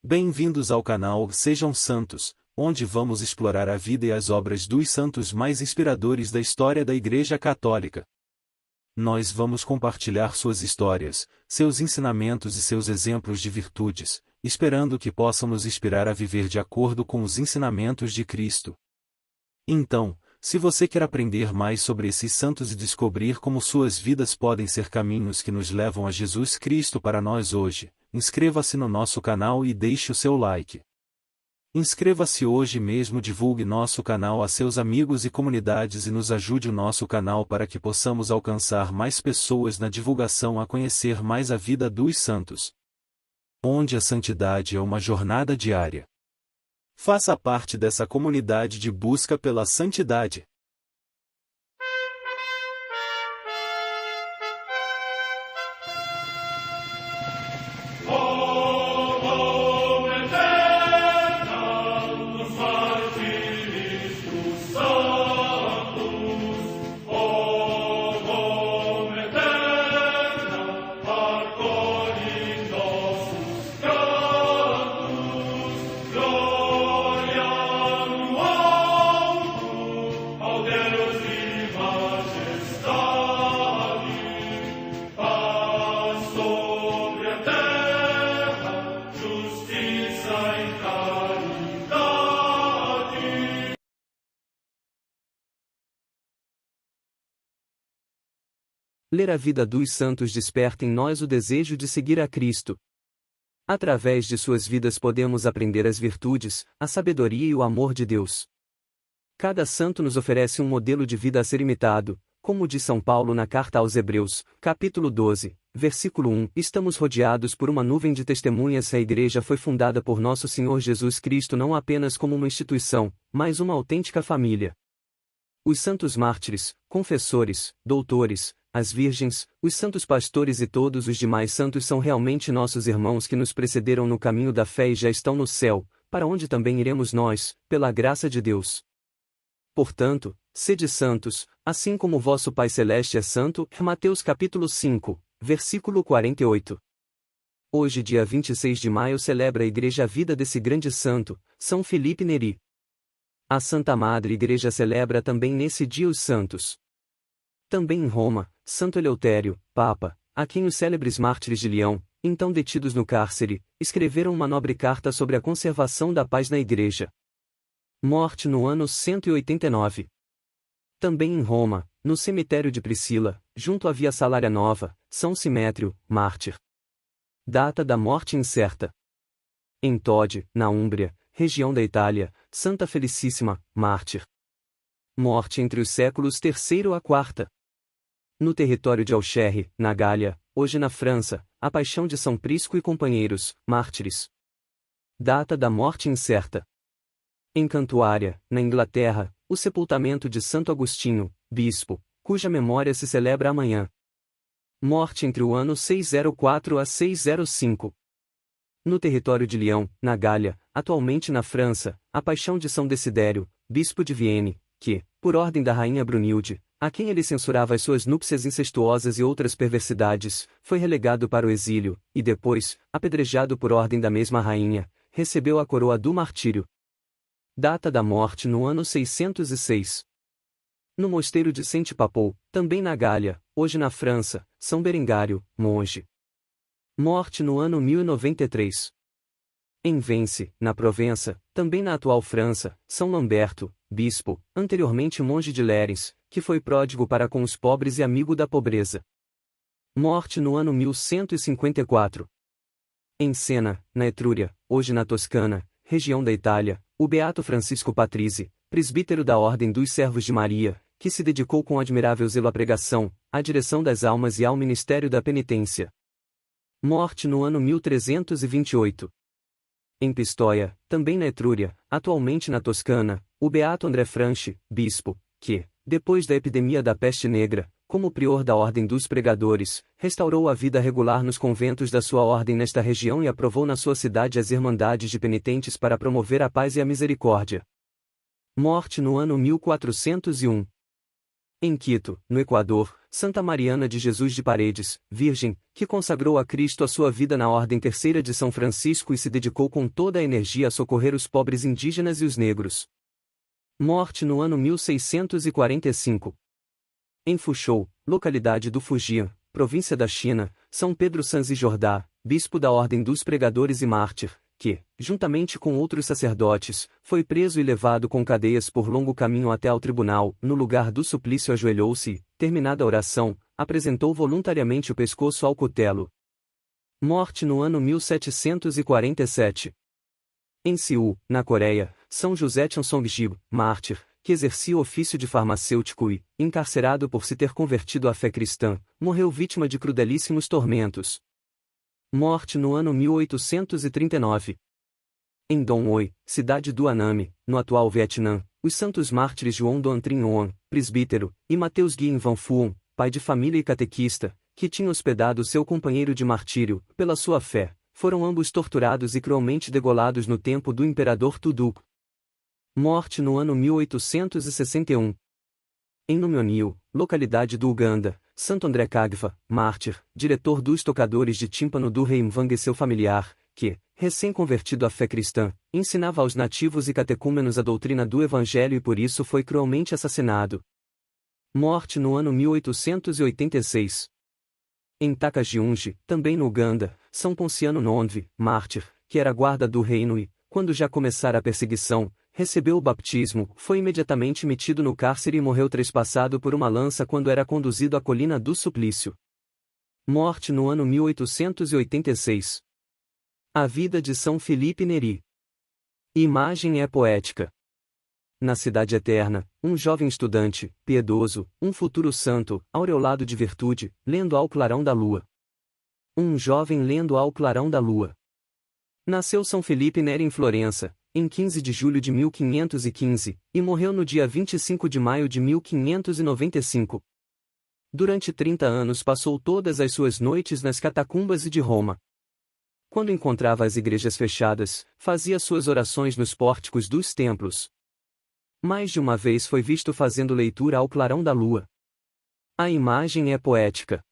Bem-vindos ao canal Sejam Santos, onde vamos explorar a vida e as obras dos santos mais inspiradores da história da Igreja Católica. Nós vamos compartilhar suas histórias, seus ensinamentos e seus exemplos de virtudes, esperando que possam nos inspirar a viver de acordo com os ensinamentos de Cristo. Então, se você quer aprender mais sobre esses santos e descobrir como suas vidas podem ser caminhos que nos levam a Jesus Cristo para nós hoje, inscreva-se no nosso canal e deixe o seu like. Inscreva-se hoje mesmo, divulgue nosso canal a seus amigos e comunidades e nos ajude o nosso canal para que possamos alcançar mais pessoas na divulgação a conhecer mais a vida dos santos. Onde a santidade é uma jornada diária. Faça parte dessa comunidade de busca pela santidade. Ler a vida dos santos desperta em nós o desejo de seguir a Cristo. Através de suas vidas podemos aprender as virtudes, a sabedoria e o amor de Deus. Cada santo nos oferece um modelo de vida a ser imitado, como diz São Paulo na carta aos Hebreus, capítulo 12, versículo 1. Estamos rodeados por uma nuvem de testemunhas. A Igreja foi fundada por nosso Senhor Jesus Cristo não apenas como uma instituição, mas uma autêntica família. Os santos mártires, confessores, doutores, as virgens, os santos pastores e todos os demais santos são realmente nossos irmãos que nos precederam no caminho da fé e já estão no céu, para onde também iremos nós, pela graça de Deus. Portanto, sede santos, assim como vosso Pai Celeste é santo. Mateus capítulo 5, versículo 48. Hoje, dia 26 de maio, celebra a Igreja a vida desse grande santo, São Felipe Neri. A Santa Madre Igreja celebra também nesse dia os santos. Também em Roma, Santo Eleutério, Papa, a quem os célebres mártires de Leão, então detidos no cárcere, escreveram uma nobre carta sobre a conservação da paz na Igreja. Morte no ano 189. Também em Roma, no cemitério de Priscila, junto à Via Salária Nova, São Simétrio, mártir. Data da morte incerta. Em Todi, na Úmbria, região da Itália, Santa Felicíssima, mártir. Morte entre os séculos III a IV. No território de Auxerre, na Gália, hoje na França, a paixão de São Prisco e companheiros, mártires. Data da morte incerta. Em Cantuária, na Inglaterra, o sepultamento de Santo Agostinho, bispo, cuja memória se celebra amanhã. Morte entre o ano 604 a 605. No território de Lyon, na Gália, atualmente na França, a paixão de São Desidério, bispo de Vienne, que, por ordem da rainha Brunilde, a quem ele censurava as suas núpcias incestuosas e outras perversidades, foi relegado para o exílio, e depois, apedrejado por ordem da mesma rainha, recebeu a coroa do martírio. Data da morte no ano 606. No mosteiro de Saint-Papou, também na Gália, hoje na França, São Berengário, monge. Morte no ano 1093. Em Vence, na Provença, também na atual França, São Lamberto, bispo, anteriormente monge de Lerins, que foi pródigo para com os pobres e amigo da pobreza. Morte no ano 1154. Em Siena, na Etrúria, hoje na Toscana, região da Itália, o beato Francisco Patrizzi, presbítero da Ordem dos Servos de Maria, que se dedicou com admirável zelo à pregação, à direção das almas e ao ministério da penitência. Morte no ano 1328. Em Pistoia, também na Etrúria, atualmente na Toscana, o beato André Franchi, bispo, que, depois da epidemia da peste negra, como prior da Ordem dos Pregadores, restaurou a vida regular nos conventos da sua ordem nesta região e aprovou na sua cidade as Irmandades de Penitentes para promover a paz e a misericórdia. Morte no ano 1401. Em Quito, no Equador, Santa Mariana de Jesus de Paredes, virgem, que consagrou a Cristo a sua vida na Ordem Terceira de São Francisco e se dedicou com toda a energia a socorrer os pobres indígenas e os negros. Morte no ano 1645. Em Fushou, localidade do Fujian, província da China, São Pedro Sanzi Jordá, bispo da Ordem dos Pregadores e Mártir, que, juntamente com outros sacerdotes, foi preso e levado com cadeias por longo caminho até ao tribunal, no lugar do suplício ajoelhou-se e, terminada a oração, apresentou voluntariamente o pescoço ao cutelo. Morte no ano 1747. Em Seul, na Coreia, São José Chansongjib, mártir, que exercia o ofício de farmacêutico e, encarcerado por se ter convertido à fé cristã, morreu vítima de crudelíssimos tormentos. Morte no ano 1839. Em Dong Oi, cidade do Anami, no atual Vietnã, os santos mártires João Doan Trinh Oan, presbítero, e Mateus Nguyen Van Phuong, pai de família e catequista, que tinha hospedado seu companheiro de martírio, pela sua fé, foram ambos torturados e cruelmente degolados no tempo do imperador Tuduk. Morte no ano 1861. Em Numionio, localidade do Uganda, Santo André Kagva, mártir, diretor dos tocadores de tímpano do rei Mvang e seu familiar, que, recém-convertido à fé cristã, ensinava aos nativos e catecúmenos a doutrina do Evangelho e por isso foi cruelmente assassinado. Morte no ano 1886. Em Takagiungi, também no Uganda, São Ponciano Nondvi, mártir, que era guarda do reino e, quando já começara a perseguição, recebeu o batismo, foi imediatamente metido no cárcere e morreu trespassado por uma lança quando era conduzido à colina do suplício. Morte no ano 1886. A vida de São Felipe Neri. Imagem é poética. Na Cidade Eterna, um jovem estudante, piedoso, um futuro santo, aureolado de virtude, lendo ao clarão da lua. Um jovem lendo ao clarão da lua. Nasceu São Felipe Neri em Florença, em 15 de julho de 1515, e morreu no dia 25 de maio de 1595. Durante 30 anos passou todas as suas noites nas catacumbas de Roma. Quando encontrava as igrejas fechadas, fazia suas orações nos pórticos dos templos. Mais de uma vez foi visto fazendo leitura ao clarão da lua. A imagem é poética.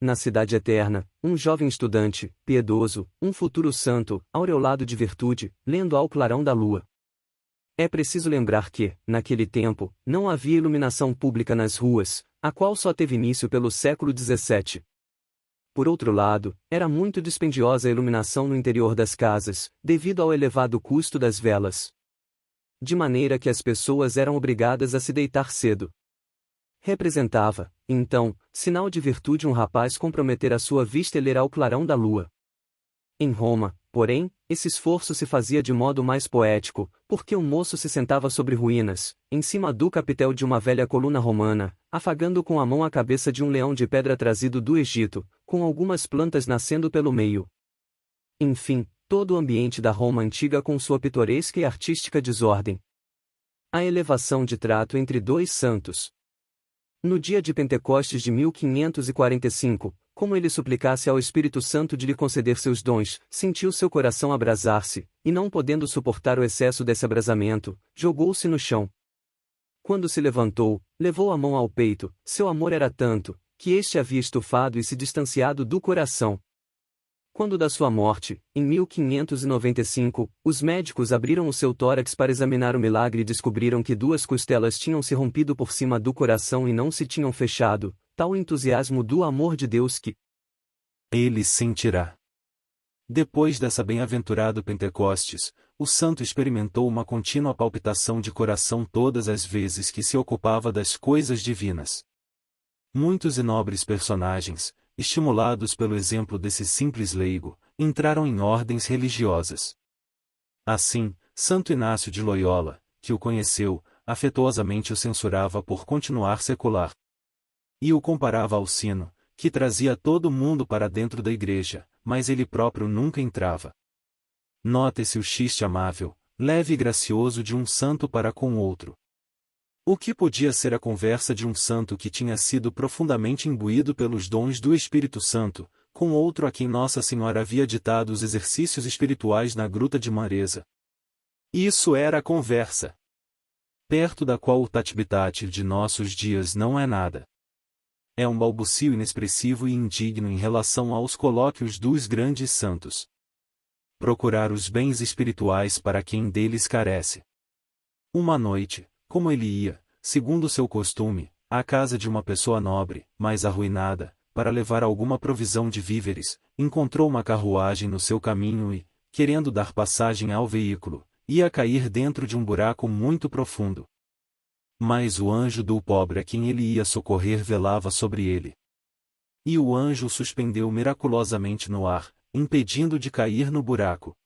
Na Cidade Eterna, um jovem estudante, piedoso, um futuro santo, aureolado de virtude, lendo ao clarão da lua. É preciso lembrar que, naquele tempo, não havia iluminação pública nas ruas, a qual só teve início pelo século XVII. Por outro lado, era muito dispendiosa a iluminação no interior das casas, devido ao elevado custo das velas. De maneira que as pessoas eram obrigadas a se deitar cedo. Representava, então, sinal de virtude um rapaz comprometer a sua vista e ler ao clarão da lua. Em Roma, porém, esse esforço se fazia de modo mais poético, porque o moço se sentava sobre ruínas, em cima do capitel de uma velha coluna romana, afagando com a mão a cabeça de um leão de pedra trazido do Egito, com algumas plantas nascendo pelo meio. Enfim, todo o ambiente da Roma antiga com sua pitoresca e artística desordem. A elevação de trato entre dois santos. No dia de Pentecostes de 1545, como ele suplicasse ao Espírito Santo de lhe conceder seus dons, sentiu seu coração abrasar-se, e não podendo suportar o excesso desse abrasamento, jogou-se no chão. Quando se levantou, levou a mão ao peito, seu amor era tanto, que este havia estufado e se distanciado do coração. Quando da sua morte, em 1595, os médicos abriram o seu tórax para examinar o milagre e descobriram que 2 costelas tinham se rompido por cima do coração e não se tinham fechado, tal entusiasmo do amor de Deus que ele sentirá. Depois dessa bem-aventurado Pentecostes, o santo experimentou uma contínua palpitação de coração todas as vezes que se ocupava das coisas divinas. Muitos e nobres personagens, estimulados pelo exemplo desse simples leigo, entraram em ordens religiosas. Assim, Santo Inácio de Loyola, que o conheceu, afetuosamente o censurava por continuar secular. E o comparava ao sino, que trazia todo mundo para dentro da igreja, mas ele próprio nunca entrava. Note-se o xiste amável, leve e gracioso de um santo para com outro. O que podia ser a conversa de um santo que tinha sido profundamente imbuído pelos dons do Espírito Santo, com outro a quem Nossa Senhora havia ditado os exercícios espirituais na Gruta de Manresa? Isso era a conversa, perto da qual o tati-bitate de nossos dias não é nada. É um balbucio inexpressivo e indigno em relação aos colóquios dos grandes santos. Procurar os bens espirituais para quem deles carece. Uma noite, como ele ia, segundo seu costume, à casa de uma pessoa nobre, mas arruinada, para levar alguma provisão de víveres, encontrou uma carruagem no seu caminho e, querendo dar passagem ao veículo, ia cair dentro de um buraco muito profundo. Mas o anjo do pobre a quem ele ia socorrer velava sobre ele. E o anjo o suspendeu miraculosamente no ar, impedindo de cair no buraco.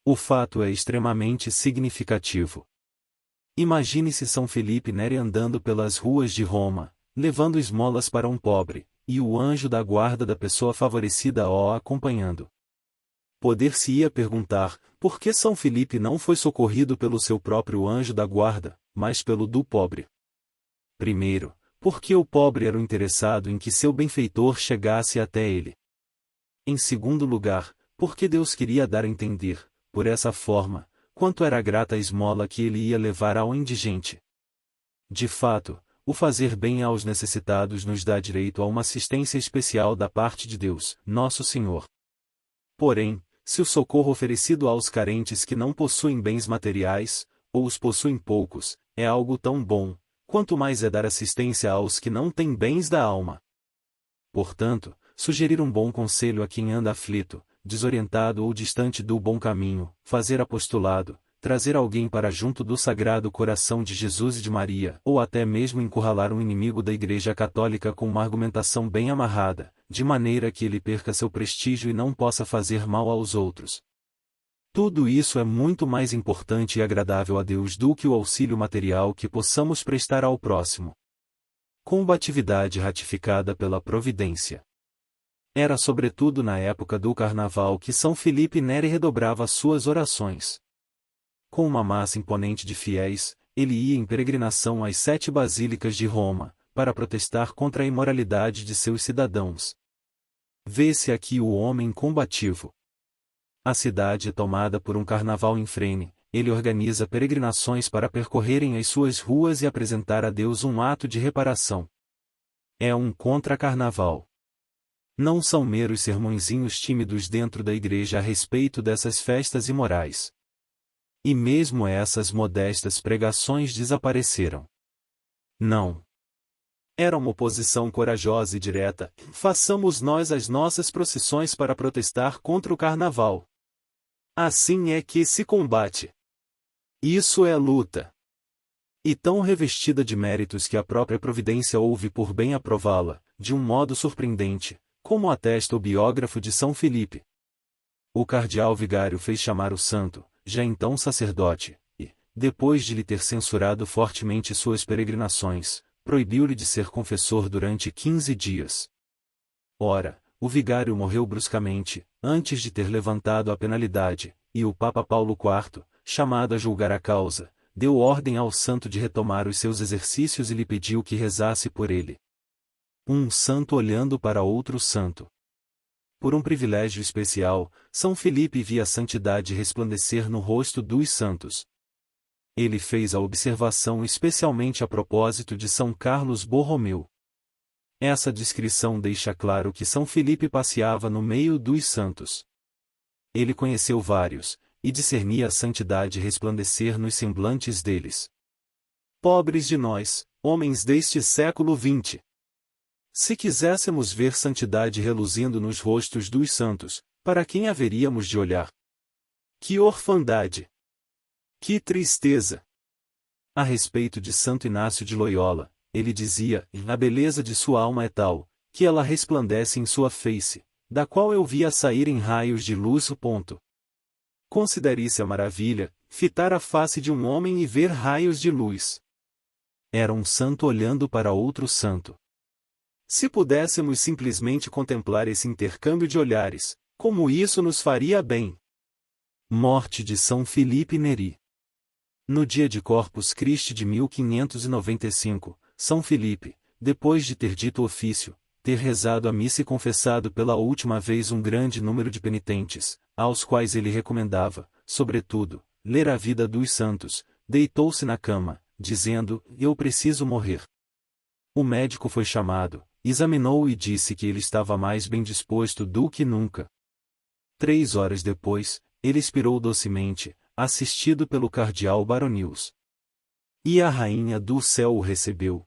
O fato é extremamente significativo. Imagine-se São Felipe Neri andando pelas ruas de Roma, levando esmolas para um pobre, e o anjo da guarda da pessoa favorecida o acompanhando. Poder-se-ia perguntar, por que São Felipe não foi socorrido pelo seu próprio anjo da guarda, mas pelo do pobre? Primeiro, porque o pobre era o interessado em que seu benfeitor chegasse até ele. Em segundo lugar, porque Deus queria dar a entender, por essa forma, quanto era grata a esmola que ele ia levar ao indigente. De fato, o fazer bem aos necessitados nos dá direito a uma assistência especial da parte de Deus, nosso Senhor. Porém, se o socorro oferecido aos carentes que não possuem bens materiais, ou os possuem poucos, é algo tão bom, quanto mais é dar assistência aos que não têm bens da alma. Portanto, sugerir um bom conselho a quem anda aflito, desorientado ou distante do bom caminho, fazer apostolado, trazer alguém para junto do Sagrado Coração de Jesus e de Maria, ou até mesmo encurralar um inimigo da Igreja Católica com uma argumentação bem amarrada, de maneira que ele perca seu prestígio e não possa fazer mal aos outros. Tudo isso é muito mais importante e agradável a Deus do que o auxílio material que possamos prestar ao próximo. Combatividade ratificada pela providência. Era sobretudo na época do Carnaval que São Felipe Neri redobrava suas orações. Com uma massa imponente de fiéis, ele ia em peregrinação às 7 basílicas de Roma, para protestar contra a imoralidade de seus cidadãos. Vê-se aqui o homem combativo. A cidade é tomada por um carnaval infrene, ele organiza peregrinações para percorrerem as suas ruas e apresentar a Deus um ato de reparação. É um contra-carnaval. Não são meros sermõezinhos tímidos dentro da igreja a respeito dessas festas imorais. E mesmo essas modestas pregações desapareceram. Não. Era uma oposição corajosa e direta. Façamos nós as nossas procissões para protestar contra o carnaval. Assim é que se combate. Isso é luta. E tão revestida de méritos que a própria providência houve por bem aprová-la, de um modo surpreendente, como atesta o biógrafo de São Felipe. O cardeal vigário fez chamar o santo, já então sacerdote, e, depois de lhe ter censurado fortemente suas peregrinações, proibiu-lhe de ser confessor durante 15 dias. Ora, o vigário morreu bruscamente, antes de ter levantado a penalidade, e o Papa Paulo IV, chamado a julgar a causa, deu ordem ao santo de retomar os seus exercícios e lhe pediu que rezasse por ele. Um santo olhando para outro santo. Por um privilégio especial, São Felipe via a santidade resplandecer no rosto dos santos. Ele fez a observação especialmente a propósito de São Carlos Borromeu. Essa descrição deixa claro que São Felipe passeava no meio dos santos. Ele conheceu vários, e discernia a santidade resplandecer nos semblantes deles. Pobres de nós, homens deste século XX! Se quiséssemos ver santidade reluzindo nos rostos dos santos, para quem haveríamos de olhar? Que orfandade! Que tristeza! A respeito de Santo Inácio de Loyola, ele dizia: a beleza de sua alma é tal, que ela resplandece em sua face, da qual eu via sair em raios de luz. Considere isso a maravilha, fitar a face de um homem e ver raios de luz. Era um santo olhando para outro santo. Se pudéssemos simplesmente contemplar esse intercâmbio de olhares, como isso nos faria bem. Morte de São Felipe Neri. No dia de Corpus Christi de 1595, São Felipe, depois de ter dito o ofício, ter rezado a missa e confessado pela última vez um grande número de penitentes, aos quais ele recomendava, sobretudo, ler a vida dos santos, deitou-se na cama, dizendo: eu preciso morrer. O médico foi chamado, examinou-o e disse que ele estava mais bem disposto do que nunca. 3 horas depois, ele expirou docemente, assistido pelo cardeal Baronius. E a rainha do céu o recebeu.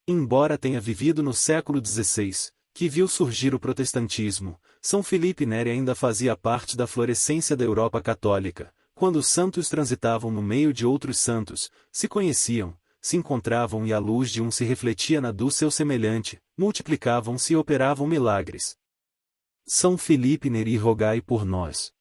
Embora tenha vivido no século XVI, que viu surgir o protestantismo, São Felipe Neri ainda fazia parte da florescência da Europa católica, quando os santos transitavam no meio de outros santos, se conheciam, se encontravam e a luz de um se refletia na do seu semelhante, multiplicavam-se e operavam milagres. São Felipe Neri, rogai por nós.